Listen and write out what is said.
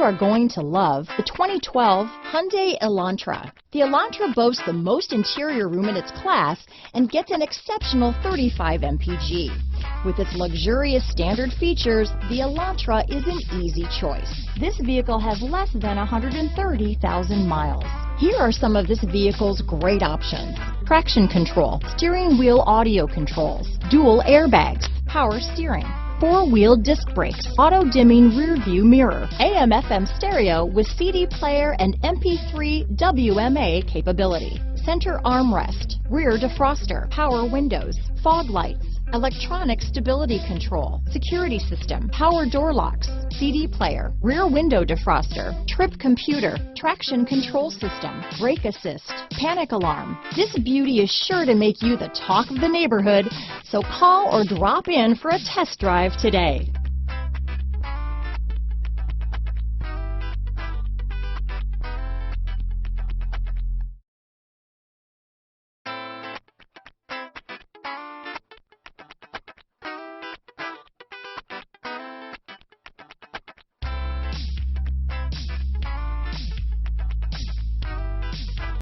are going to love the 2012 Hyundai Elantra. The Elantra boasts the most interior room in its class and gets an exceptional 35 mpg. With its luxurious standard features, the Elantra is an easy choice. This vehicle has less than 130,000 miles. Here are some of this vehicle's great options: traction control, steering wheel audio controls, dual airbags, power steering, four-wheel disc brakes, auto-dimming rear-view mirror, AM/FM stereo with CD player and MP3 WMA capability, center armrest, rear defroster, power windows, fog lights, electronic stability control, security system, power door locks, CD player, rear window defroster, trip computer, traction control system, brake assist, panic alarm. This beauty is sure to make you the talk of the neighborhood, so call or drop in for a test drive today.